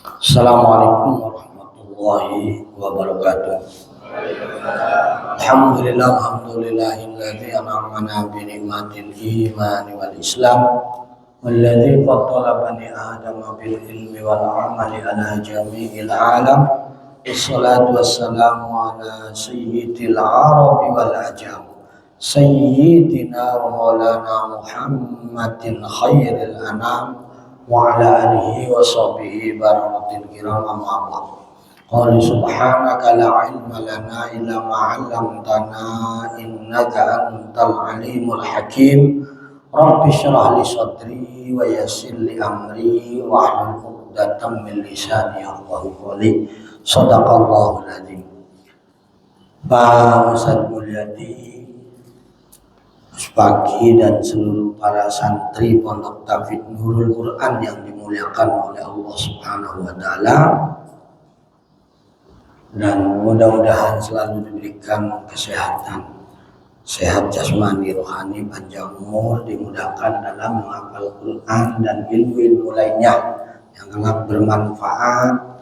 Assalamualaikum warahmatullahi wabarakatuh. Alhamdulillahilladzi an'amana bi ni'matil iman wal islam walladzi faddala bani adama bil ilmi wal amali ala jami'il alam. Wassalatu wassalamu ala sayyidil arabi wal ajam sayyidina wa maulana Muhammadin khairil anam wa ala alihi wa sahbihi barakatil kiram amma ba'd. Qala subhanaka la ilma lana illa ma 'allamtana innaka antal alimul hakim. Rabbi shrah li sadri wa yassir li amri wa hlul 'uqdatam min lisani yafqahu qawli. Shadaqallahul azim. Pak Ustaz Mulyadi, pagi dan seluruh para santri Pondok Tahfidz Nurul Quran yang dimuliakan oleh Allah Subhanahu wa taala, dan mudah-mudahan selalu diberikan kesehatan, sehat jasmani, rohani, panjang umur, dimudahkan dalam menghafal Quran dan ilmu-ilmu lainnya yang kelak bermanfaat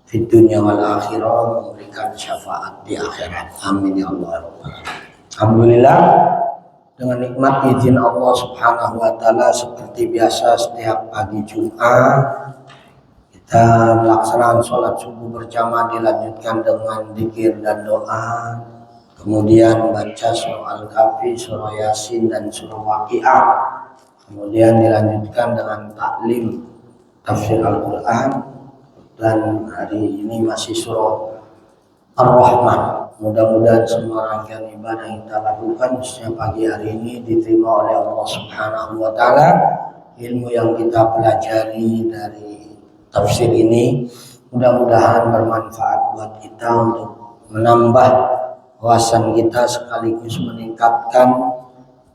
di dunia wal akhirah, memberikan syafaat di akhirat. Amin ya Allah. Alhamdulillah, dengan nikmat izin Allah Subhanahu wa taala, seperti biasa setiap pagi Jumat kita melaksanakan sholat subuh berjamaah, dilanjutkan dengan zikir dan doa, kemudian baca surah Al-Kahfi, surah Yasin dan surah Waqiah, kemudian dilanjutkan dengan taklim tafsir Al-Quran, dan hari ini masih surah Ar-Rahman. Mudah-mudahan semua rangkaian ibadah yang kita lakukan khususnya pagi hari ini diterima oleh Allah Subhanahu wa taala. Ilmu yang kita pelajari dari tafsir ini mudah-mudahan bermanfaat buat kita untuk menambah wawasan kita, sekaligus meningkatkan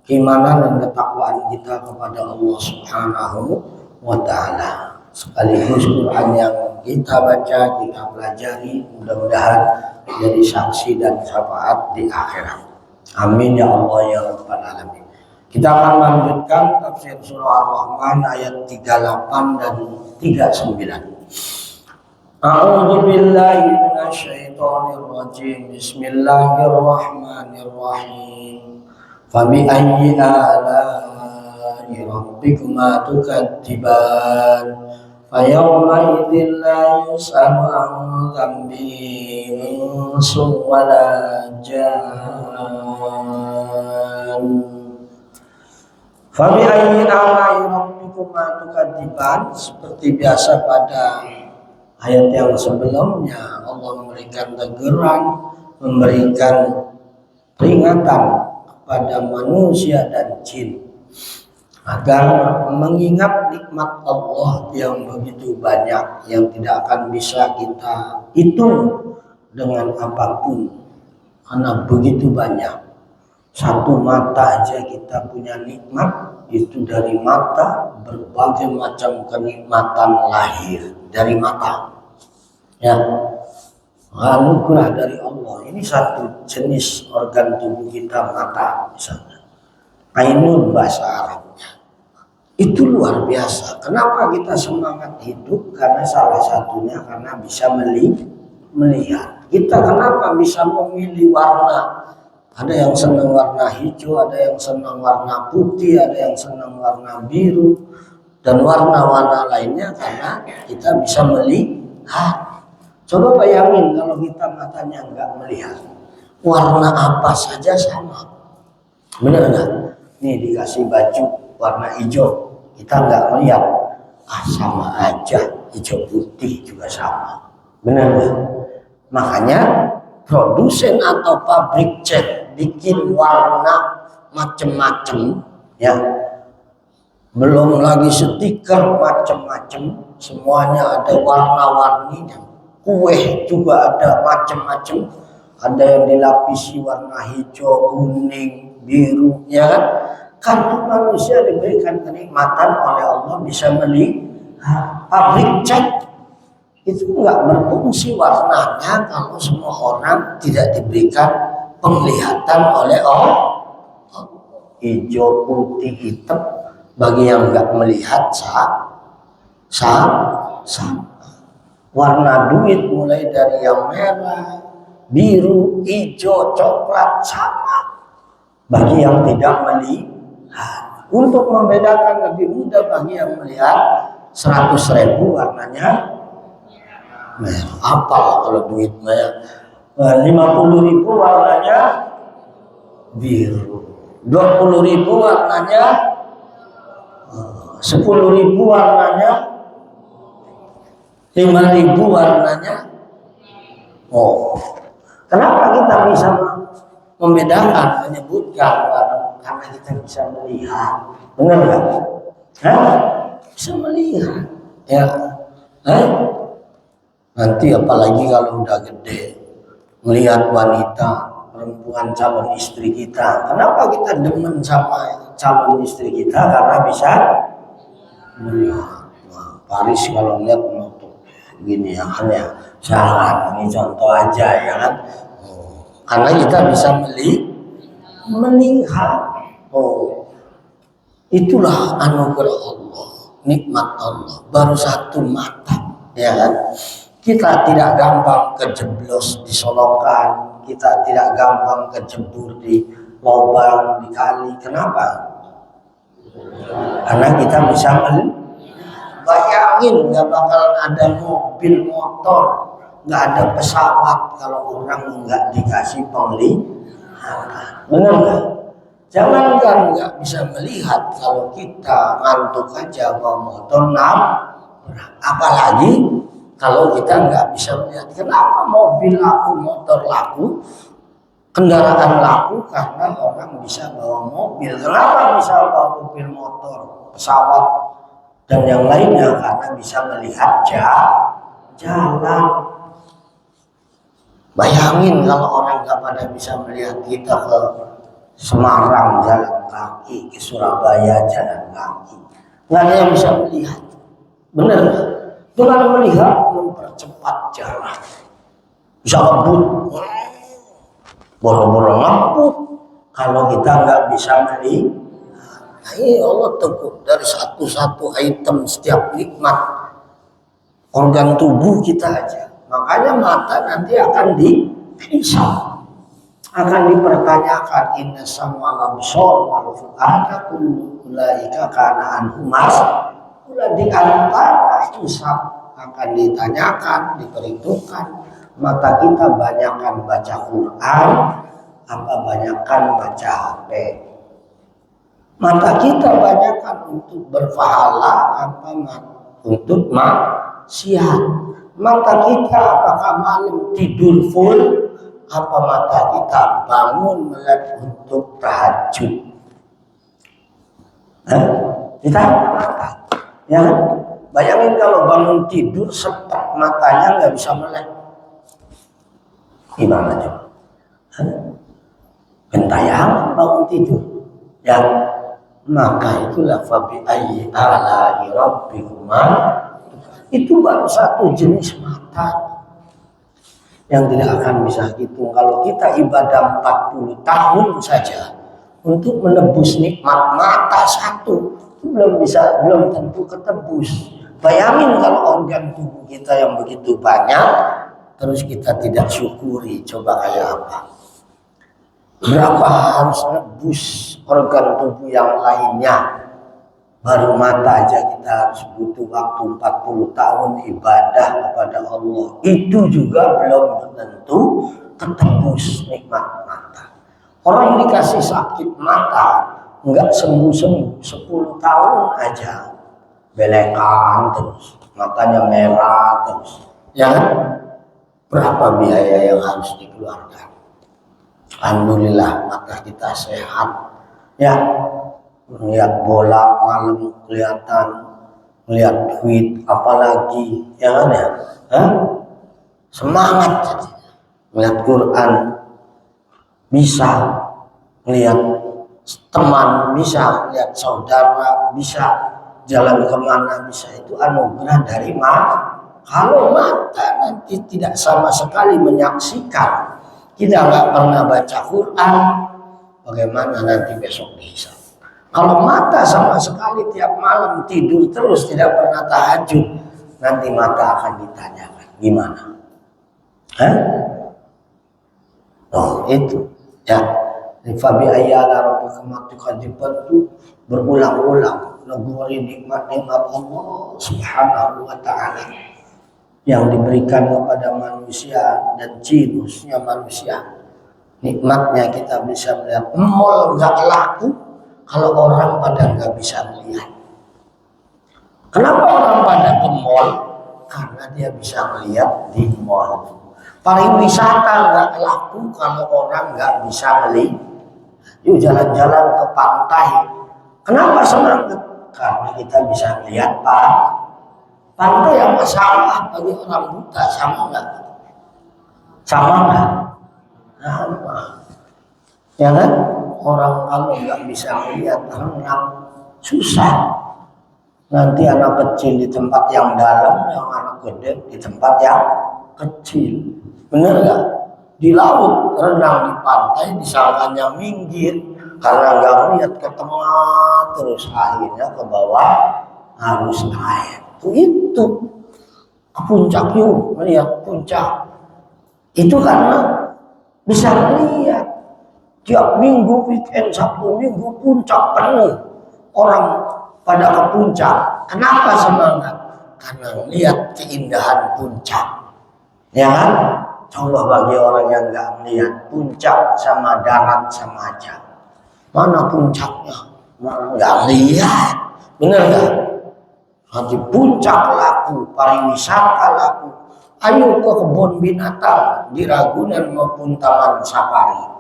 keimanan dan ketakwaan kita kepada Allah Subhanahu wa taala. Sekaligus Quran yang kita baca, kita pelajari, mudah-mudahan jadi saksi dan syafaat di akhirat. Amin ya Allah ya Rabbal alamin. Kita akan melanjutkan tafsir surah Ar-Rahman ayat 38 dan 39. A'udzu billahi minasyaitonir rajim. Bismillahirrahmanirrahim. Fabi ayyi ala'i rabbikuma tukadziban. فَيَوْمَئِذٍ لَا يُسْأَلُ عَنْ ذَنبِهِ إِنسٌ وَلَا جَانٌّ فَبِأَيِّ آلَاءِ رَبِّكُمَا تُكَذِّبَانِ. Seperti biasa pada ayat yang sebelumnya, Allah memberikan teguran, memberikan peringatan kepada manusia dan jin agar mengingat nikmat Allah yang begitu banyak, yang tidak akan bisa kita hitung dengan apapun, karena begitu banyak. Satu mata aja kita punya nikmat, itu dari mata, berbagai macam kenikmatan lahir dari mata, ya, anugerah dari Allah. Ini satu jenis organ tubuh kita, mata misalnya, ainun bahasa Arabnya. Itu luar biasa. Kenapa kita semangat hidup? Karena salah satunya karena bisa melihat. Kita kenapa bisa memilih warna? Ada yang senang warna hijau, ada yang senang warna putih, ada yang senang warna biru, dan warna-warna lainnya, karena kita bisa melihat. Coba bayangin kalau kita matanya nggak melihat, warna apa saja sama. Benar nggak? Nih dikasih baju warna hijau, kita nggak melihat, sama aja, hijau putih juga sama. Benar nggak? Makanya produsen atau pabrik cat bikin warna macem-macem, ya, belum lagi stiker macem-macem, semuanya ada warna-warninya. Kue juga ada macem-macem, ada yang dilapisi warna hijau, kuning, biru, ya kan? Karena manusia diberikan kenikmatan oleh Allah bisa melihat. Pabrik cat itu nggak berfungsi warnanya kalau semua orang tidak diberikan penglihatan oleh Allah. Hijau, putih, hitam, bagi yang nggak melihat sama. Warna duit mulai dari yang merah, biru, hijau, coklat sama bagi yang tidak melihat. Untuk membedakan lebih mudah bagi yang melihat, 100.000 warnanya merah. Apa kalau duit merah? 50.000 warnanya biru, 20.000 warnanya, 10.000 warnanya, 5.000 warnanya. Oh, kenapa kita bisa membedakan, menyebutkan? Karena kita bisa melihat, benar nggak? Bisa melihat, ya. Nanti apalagi kalau udah gede, melihat wanita, perempuan calon istri kita. Kenapa kita demen sama calon istri kita? Karena bisa melihat. Nah, Paris kalau lihat gini ya kan ya, jangan, ini contoh aja ya kan. Karena kita bisa melihat. Itulah anugerah Allah, nikmat Allah. Baru satu mata, ya kan. Kita tidak gampang kejeblos di solokan, kita tidak gampang kecebur di lubang, di kali. Kenapa? Karena kita bisa bayangin, nggak bakal ada mobil, motor, nggak ada pesawat kalau orang nggak dikasih penglihatan. Benar nggak? Jangankan nggak bisa melihat, kalau kita ngantuk aja bawa motor apalagi kalau kita nggak bisa melihat. Kenapa mobil laku, motor laku, kendaraan laku? Karena orang bisa bawa mobil. Kenapa bisa bawa mobil, motor, pesawat, dan yang lainnya? Karena bisa melihat jalan. Bayangin kalau orang nggak pada bisa melihat, kita ke Semarang jalan kaki, ke Surabaya jalan kaki, nggak ada yang bisa melihat. Benar? Dengan melihat mempercepat jalan, bisa ngebut, boro-boro ngebut. Kalau kita nggak bisa melihat, Allah tegur dari satu-satu item setiap nikmat organ tubuh kita aja. Makanya mata nanti akan dihisab, akan dipertanyakan. Inna sam'al absar wal fu'ada kullu ulaika kana anhu mas'ul. Di antara hisab akan ditanyakan, diperhitungkan. Mata kita banyakkan baca Quran apa banyakkan baca HP? Mata kita banyakkan untuk berpahala apa untuk maksiat? Mata kita apakah malam tidur full, apa mata kita bangun melek untuk tahajud? Kita mata, ya kan? Bayangin kalau bangun tidur sepet matanya nggak bisa melek, gimana coba? Gentayangan bangun tidur, ya. Maka itulah fabi ayyi ala'i rabbikuma, itu baru satu jenis mata yang tidak akan bisa hitung. Kalau kita ibadah 40 tahun saja untuk menebus nikmat mata satu, itu belum tentu ketebus. Bayangin kalau organ tubuh kita yang begitu banyak terus kita tidak syukuri, coba kayak apa? Berapa harus nebus organ tubuh yang lainnya? Baru mata aja kita harus butuh waktu 40 tahun ibadah kepada Allah. Itu juga belum tentu ketebus nikmat mata. Orang dikasih sakit mata enggak sembuh-sembuh, 10 tahun aja belekan terus, matanya merah terus, ya kan? Berapa biaya yang harus dikeluarkan? Alhamdulillah mata kita sehat, ya. Melihat bola malam kelihatan, melihat duit apalagi, ya kan ya? Semangat jadi. Melihat Quran bisa, melihat teman bisa, melihat saudara bisa, jalan kemana bisa. Itu anugerah dari mata. Kalau mata nanti tidak sama sekali menyaksikan, kita nggak pernah baca Quran, bagaimana nanti besok dihisab? Kalau mata sama sekali tiap malam tidur terus tidak pernah tahajud, nanti mata akan ditanyakan. Gimana? Hah? Oh itu ya. Fabi ayyala rabbika matukadziban itu berulang-ulang negeri nikmat-nikmat Allah Subhanahu wa taala yang diberikan kepada manusia dan jinusnya manusia. Nikmatnya kita bisa melihat. Mall nggak laku kalau orang pada nggak bisa melihat. Kenapa orang pada ke mall? Karena dia bisa melihat di mall. Pariwisata nggak laku kalau orang nggak bisa melihat. Yuk jalan-jalan ke pantai. Kenapa semangat? Karena kita bisa melihat pantai yang masalah bagi orang buta, sama nggak? Sama nggak? Sama. Ya kan? Orang kalau nggak bisa melihat renang susah. Nanti anak kecil di tempat yang dalam, yang anak gede di tempat yang kecil. Bener nggak? Di laut renang di pantai disangkanya minggir karena nggak melihat ke tengah, terus akhirnya ke bawah arus air. Itu ke puncak yuk, melihat puncak. Itu karena bisa melihat tiap minggu weekend Sabtu Minggu puncak penuh orang pada ke puncak. Kenapa semangat? Karena melihat keindahan puncak. Ya kan? Coba bagi orang yang nggak melihat puncak sama darat sama aja. Mana puncaknya? Nggak lihat. Bener nggak? Nanti puncak laku, pariwisata laku. Ayo ke kebun binatang di Ragunan maupun Taman Safari.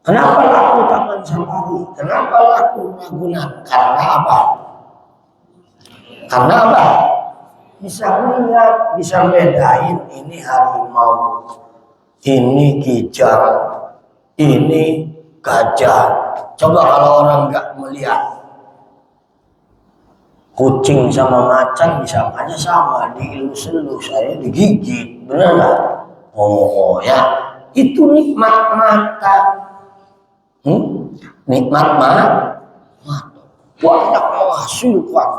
Kenapa laku Taman Safari? Kenapa laku Ragunan? Karena apa? Karena apa? Bisa lihat, bisa bedain ini harimau, ini kijang, ini gajah. Coba kalau orang nggak melihat, kucing sama macan bisa aja sama, dielus-elus, saya digigit, benar nggak? Oh ya, itu nikmat mata, nikmat mata, banyak menghasilkan,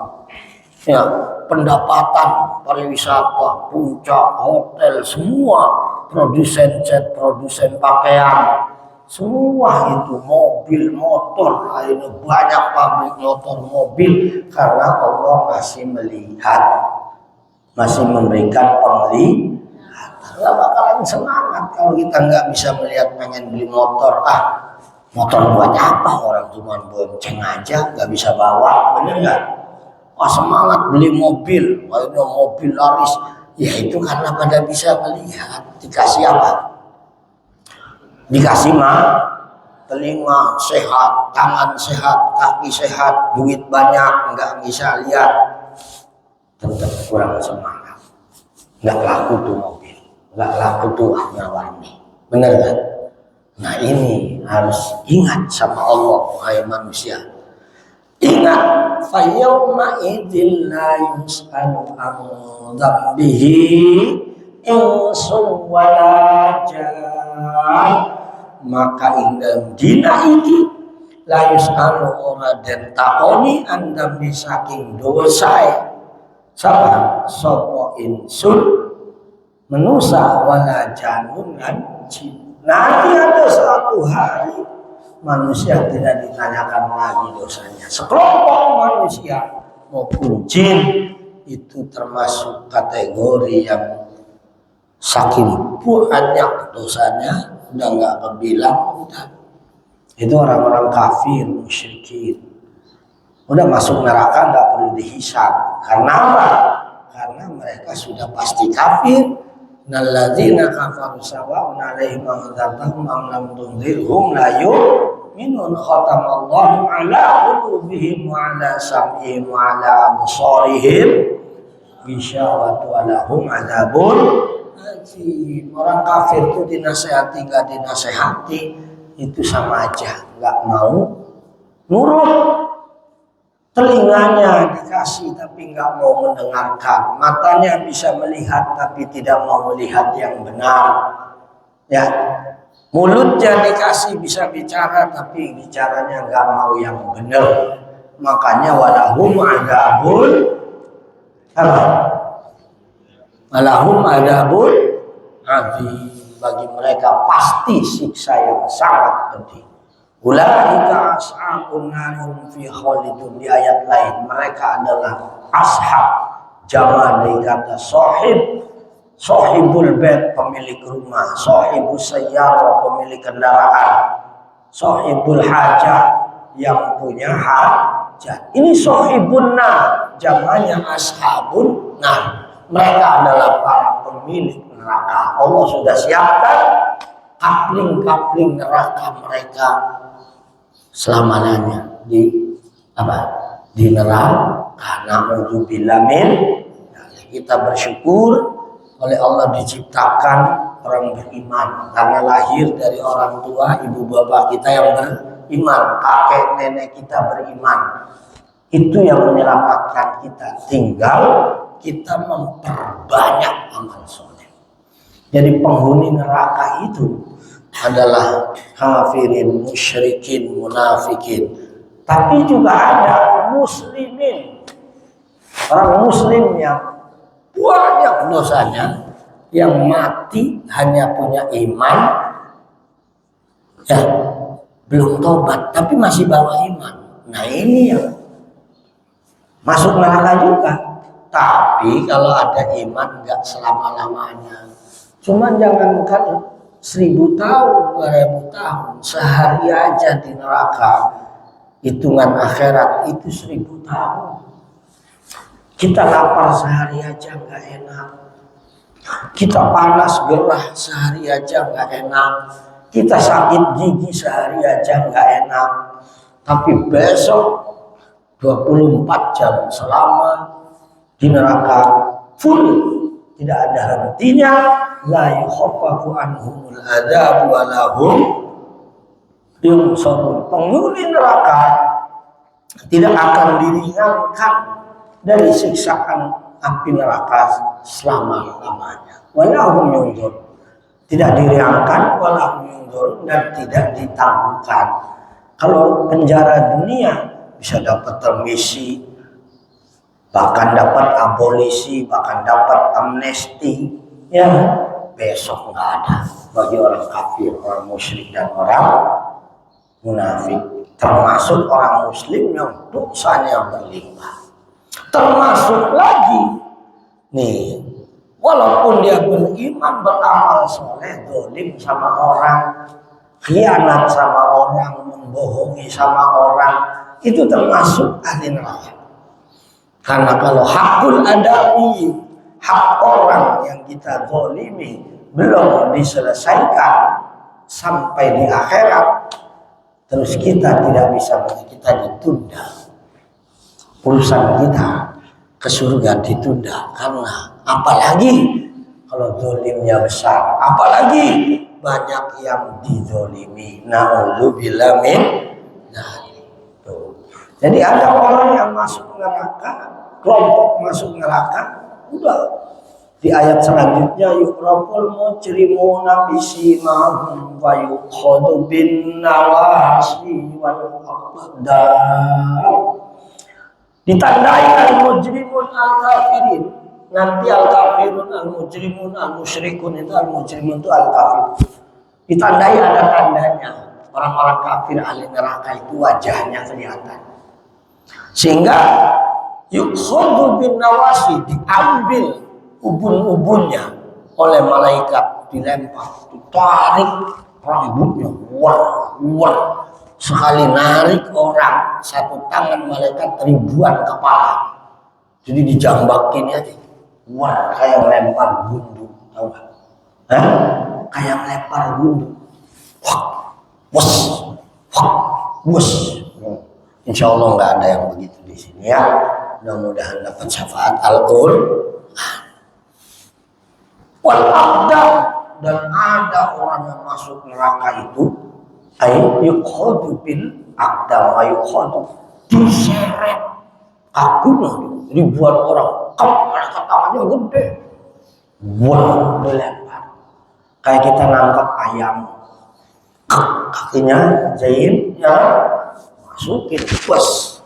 ya pendapatan pariwisata, puncak, hotel, semua produsen cat, produsen pakaian. Semua itu mobil, motor, akhirnya banyak pabrik motor, mobil karena Allah masih melihat, masih memberikan penglihatan. Nggak bakalan semangat kalau kita nggak bisa melihat, pengen beli motor. Motor buat apa? Orang cuma bonceng aja, nggak bisa bawa, bener nggak? Wah semangat beli mobil, akhirnya mobil laris. Ya itu karena pada bisa melihat. Dikasih apa? Dikasih telinga sehat, tangan sehat, kaki sehat, duit banyak, nggak bisa lihat, tetap kurang semangat. Nggak laku tuh mobil, nggak laku tuh warna-warni, bener kan? Nah ini harus ingat sama Allah, wahai manusia. Ingat, fayyawma idzin la yus'alu an dzambihi insun wala jan. Maka indam dina iki la yus'alu ora den takoni andam saking dosa sapa insun manusa wala janun lan jin. Nanti ada suatu hari manusia tidak ditanyakan lagi dosanya. Sekelompok manusia maupun jin itu termasuk kategori yang saking banyak dosanya udah nggak kebilang, udah. Itu orang-orang kafir, musyrikin. Udah masuk neraka nggak perlu dihisab. Karena apa? Karena mereka sudah pasti kafir. Nalladzina kafaru sawa'un 'alaihim adzabahum am lam tunzirhum la yu'minun. Khatamallahu 'ala qulubihim wa 'ala sam'ihim wa 'ala absarihim bisyawatu wa lahum 'adzabun. Orang kafir itu dinasehati nggak dinasehati itu sama aja, nggak mau nurut. Telinganya dikasih tapi nggak mau mendengarkan, matanya bisa melihat tapi tidak mau melihat yang benar, ya. Mulutnya dikasih bisa bicara tapi bicaranya nggak mau yang benar. Makanya walahum adzabun Walahum adzabun adzim, bagi mereka pasti siksa yang sangat pedih. Ulaika ashabun nar fi khalidun, di ayat lain mereka adalah ashab, jamaah dari kata sahib, sahibul bait pemilik rumah, sahibus sayyarah pemilik kendaraan, sahibul hajah yang punya hajat. Ini sahibun nar, jamaahnya ashabun nar. Mereka adalah para pemilik neraka. Allah sudah siapkan kapling-kapling neraka mereka selamanya di apa? Di neraka. Na'udzubillah min. Kita bersyukur oleh Allah diciptakan orang beriman karena lahir dari orang tua ibu bapak kita yang beriman, kakek nenek kita beriman. Itu yang menyelamatkan kita. Tinggal kita memperbanyak amal soleh. Jadi penghuni neraka itu adalah kafirin, musyrikin, munafikin. Tapi juga ada muslimin, orang muslim yang banyak dosanya, yang mati hanya punya iman, ya belum tobat, tapi masih bawa iman. Nah ini yang masuk neraka juga. Tapi kalau ada iman nggak selama-lamanya. Cuman jangankan 1000 tahun, 2000 tahun, sehari aja di neraka. Hitungan akhirat itu 1000 tahun. Kita lapar sehari aja nggak enak. Kita panas gerah sehari aja nggak enak. Kita sakit gigi sehari aja nggak enak. Tapi besok 24 jam selama di neraka full, tidak ada hentinya. La yukhaffafu anhumul adzab wa lahum yunsarun. Penghuni neraka tidak akan diringankan dari siksaan api neraka selama-lamanya. Walahum yunzarun, tidak diringankan, walahum yunzarun, dan tidak ditangguhkan. Kalau penjara dunia bisa dapat remisi, bahkan dapat abolisi, bahkan dapat amnesti, ya besok nggak ada bagi orang kafir, orang musyrik dan orang munafik. Termasuk orang muslim yang dosanya berlimpah. Termasuk lagi nih, walaupun dia beriman, beramal soleh, zalim sama orang, khianat sama orang, membohongi sama orang, itu termasuk ahli neraka. Karena kalau hakul adami, hak orang yang kita zalimi belum diselesaikan sampai di akhirat, terus kita tidak bisa, kita ditunda urusan kita ke surga, ditunda. Karena apalagi kalau zalimnya besar, apalagi banyak yang dizalimi. Na'udzubillah min dzalik. Jadi ada orang yang masuk neraka, kelompok masuk neraka, udah di ayat selanjutnya yuqraful mujrimuna bisimahum wa yukhadu bin nawasi wal aqdam. Ditandai al-mujrimun al-kafirin. Nanti al-kafirun, al-mujrimun, al-musyrikun, itu al-mujrimun itu al-kafir. Ditandai, ada tandanya. Orang-orang kafir ahli neraka itu wajahnya kelihatan. Sehingga yukhadu bin nawasi, diambil ubun-ubunnya oleh malaikat, dilempar, ditarik rambutnya, war. Sekali narik orang, satu tangan malaikat ribuan kepala. Jadi dijambakin aja. Wah, kayak lempar gundu, tahu nggak? Kayak lempar gundu. Wus. Insya Allah nggak ada yang begitu di sini ya. Mudah-mudahan dapat syafaat Al-Qur'an. Wal aqdam, dan ada orang yang masuk neraka itu yukhadu bil aqdam, yukhadu, diseret kakinya ribuan orang, mereka tangannya gede, wah, dilempar kayak kita nangkap ayam, kakinya jahit ya, masukin bos,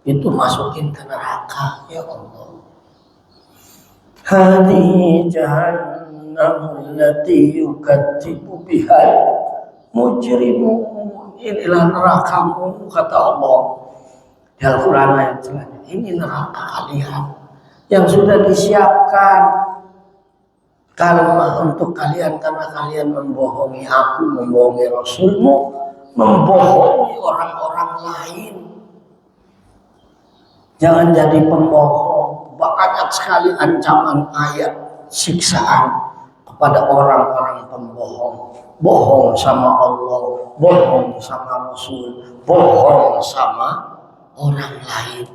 itu masukin ke neraka. Ya Allah, Hadhihi jahannam allati yukadzibu bihal mujrimun. Inilah nerakamu, kata Allah di Al-Quran ayat selanjutnya. Ini neraka kalian yang sudah disiapkan kalau untuk kalian, karena kalian membohongi aku, membohongi Rasulmu, membohongi orang-orang lain. Jangan jadi pembohong. Banyak sekali ancaman ayat siksaan kepada orang-orang pembohong. Bohong sama Allah, bohong sama Rasul, bohong sama orang lain.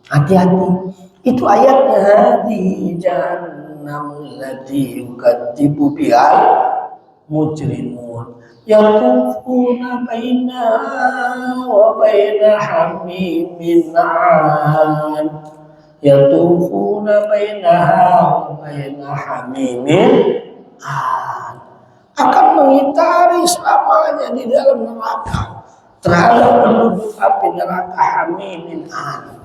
Hati-hati. Itu ayatnya di jahannamul lati yukadzibu bihal mujrimun yatufuna bainaha wa baina hamimin an. Yatufuna bainaha wa baina hamimin an. Akan mengitari selamanya di dalam neraka terhadap penduduk api neraka hamimin an,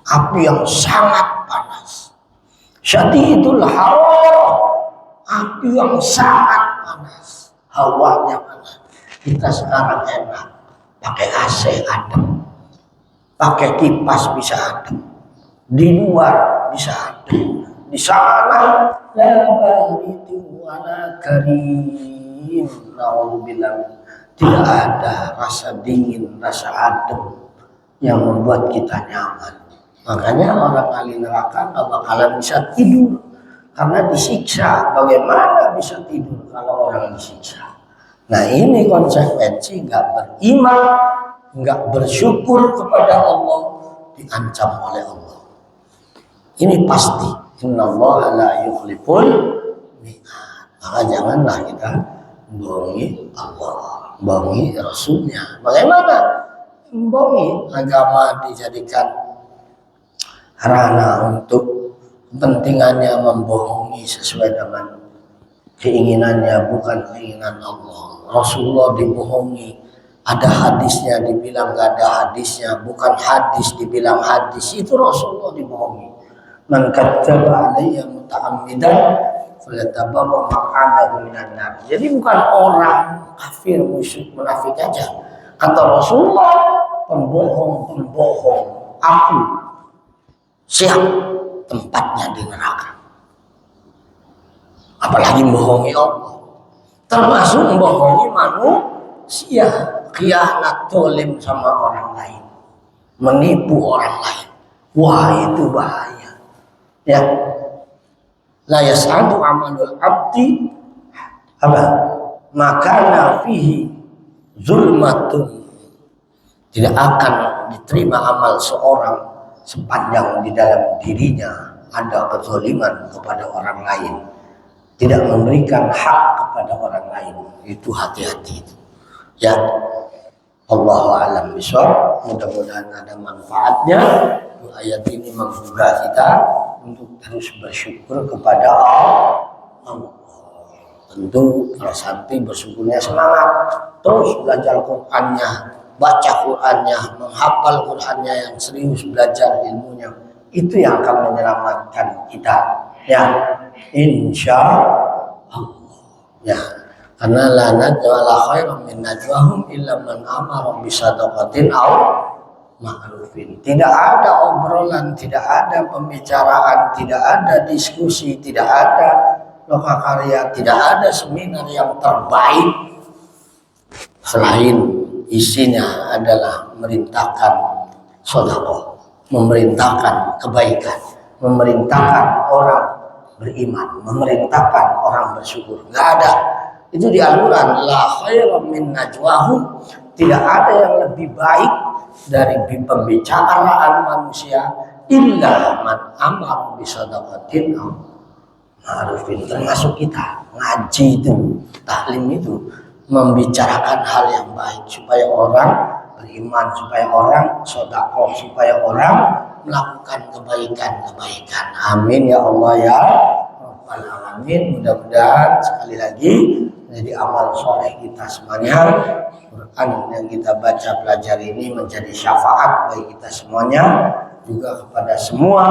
api yang sangat panas. Syadidul hararah, api yang sangat panas, hawanya panas. Kita sekarang enak pakai AC adem, pakai kipas bisa adem, di luar bisa adem, di sana la baridu wala karim. Naudzubillah, tidak ada rasa dingin, rasa adem yang membuat kita nyaman. Makanya orang ahli neraka gak bakalan bisa tidur karena disiksa. Bagaimana bisa tidur kalau orang disiksa? Nah, ini konsekuensi gak beriman, gak bersyukur kepada Allah, diancam oleh Allah. Ini pasti. Innallaha la yukhliful mi'ad. Maka janganlah kita bohongi Allah, bohongi Rasulnya. Bagaimana? Bohongi agama dijadikan ranah untuk kepentingannya, membohongi sesuai dengan keinginannya, bukan keinginan Allah. Rasulullah dibohongi, ada hadisnya dibilang gak ada hadisnya, bukan hadis dibilang hadis, itu Rasulullah dibohongi. Man kadzdzaba alayya muta'ammidan falyatabawwa maq'adahu minan nar. Jadi bukan orang kafir, musyrik, munafik aja. Kata Rasulullah, pembohong-pembohong aku siap tempatnya di neraka. Apalagi membohongi Allah, termasuk membohongi manusia, khianat, dolim sama orang lain, menipu orang lain. Wah, itu bahaya. Ya, la yas'adu amalul abdi apa? Makana fihi zulmatun. Tidak akan diterima amal seorang sepanjang di dalam dirinya ada kezaliman kepada orang lain, tidak memberikan hak kepada orang lain. Itu hati-hati itu. Ya, Allahu a'lam bishawab. Mudah-mudahan ada manfaatnya. Ayat ini menggugah kita untuk terus bersyukur kepada Allah. Tentu para santri bersyukurnya semangat, terus belajar Qur'annya, baca Qur'annya, menghafal Qur'annya, yang serius belajar ilmunya. Itu yang akan menyelamatkan kita. Ya, insya Allah. Ya, karena la najwa la khairan min najwahum illa man amara bi sadaqatin aw ma'rufin. Tidak ada obrolan, tidak ada pembicaraan, tidak ada diskusi, tidak ada lokakarya, tidak ada seminar yang terbaik selain isinya adalah memerintahkan sedekah, memerintahkan kebaikan, memerintahkan orang beriman, memerintahkan orang bersyukur. Nggak ada. Itu di Al-Quran. La khairan min najwahum. Tidak ada yang lebih baik dari pembicaraan manusia illa man amar bisadaqatin ma'rufin. Termasuk kita ngaji itu, taklim itu, membicarakan hal yang baik supaya orang beriman, supaya orang sedekah, supaya orang melakukan kebaikan-kebaikan. Amin ya Allah ya Rabbal alamin. Mudah-mudahan sekali lagi menjadi amal soleh kita semuanya. Quran yang kita baca pelajari ini menjadi syafaat bagi kita semuanya, juga kepada semua,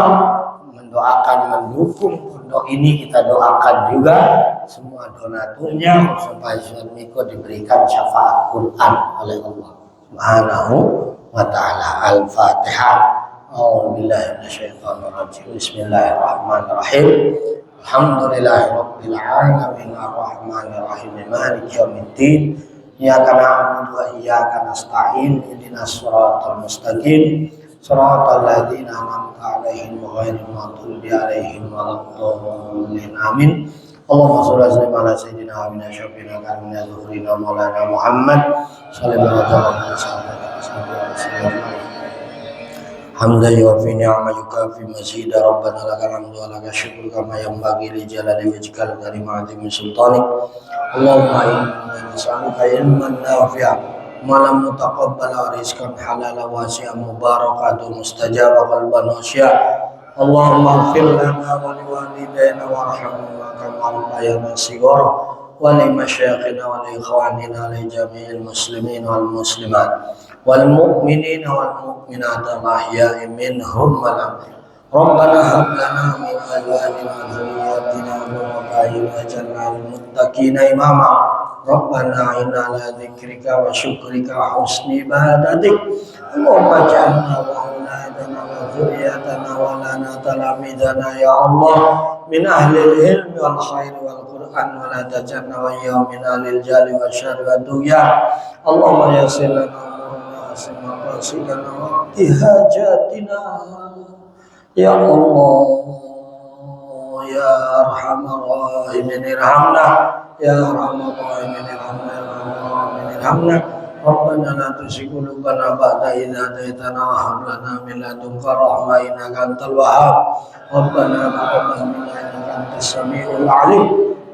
mendoakan, mendukung untuk ini kita doakan juga semua donaturnya supaya Ustaz Miko diberikan syafaat Quran oleh Allah Subhanahu wa taala. Al-Fatihah. A'udzubillahi minasyaitonir rajim. Bismillahirrahmanirrahim. Alhamdulillahirabbil alamin arrahmanir rahim maliki yaumiddin. Iyyaka na'budu wa iyyaka nasta'in. Ihdinas shiratal mustaqim. Shiratal ladzina an'amta 'alaihim ghairil maghdubi 'alaihim waladdallin. Amin. Allahumma shalli ala sayyidina wa min asyrafina karimina zuhrina maulana Muhammad sallallahu alaihi wasallam. Hamdan yuwafi ni'ma yukafi mazida rabbana lakal hamdu wa lakal syukru kama yanbaghi li jalali wajhikal karim azimi sultanik. Allahumma inna nas'aluka ilman nafi'a wa lam mutaqabbala wa rizqan halala wasi'an mubarakatan mustajaba qalban wasya'. Allahumma ighfir lana wa liwalidayna warhamna kama rabbayana shighara wa li masyayikhina wa li ikhwanina li jami'il muslimin wal muslimat wal mu'minina wal mu'minat al-ahya'i minhum wal amwat. Rabbana hab lana min azwajina wa dhurriyyatina qurrata a'yun waj'alna lil muttaqina imama. Rabbana inna ala dzikrika wa syukrika husni ibadatik. Allahumma ja'alna wa auladana wa dhurriyyatana wa lana talamidana ya Allah min ahlil ilmi wal khairi wal Qur'an wa la taj'alna wa ya min ahlil jali wa syarri wa dunya. Allahumma yassir lana maqasidana wa hajatina ya Allah ya arhamar rahimin irhamna ya arhamar rahimin irhamna ya arhamar rahimin irhamna. Rabbana la tuzigh qulubana ba'da idh hadaytana wa hab lana min ladunka rahmah innaka antal wahhab. Rabbana taqabbal minna innaka antas samiul 'alim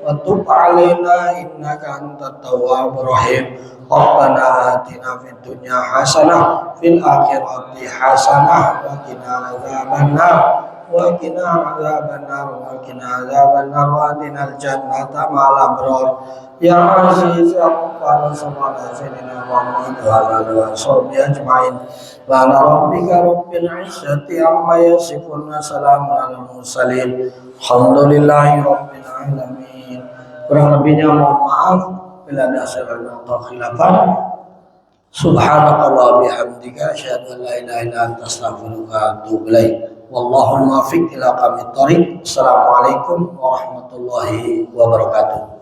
wa tub 'alaina innaka antat tawwabur rahim. Rabbana atina fid dunya hasanah fil akhirati hasanah wa qina adzabannar wa qina adzabannar wa qina adzabannar wa atinal jannata ma'al abrar. Ya Aziz ya Ghaffar sallallahu alaihi Muhammad wa ala alihi wa sahbihi ajma'in. Wa ala rabbika rabbil izzati amma yasifun wa salamun alal mursalin. Alhamdulillahi rabbil alamin. Kurang lebihnya mohon maaf bila ada salah atau khilafan. Subhanakallah bihamdika asyhadu an la ilaha illa anta astaghfiruka wa atubu ilaik. Wallahu muwaffiq ila aqwamit thoriq. Assalamualaikum warahmatullahi wabarakatuh.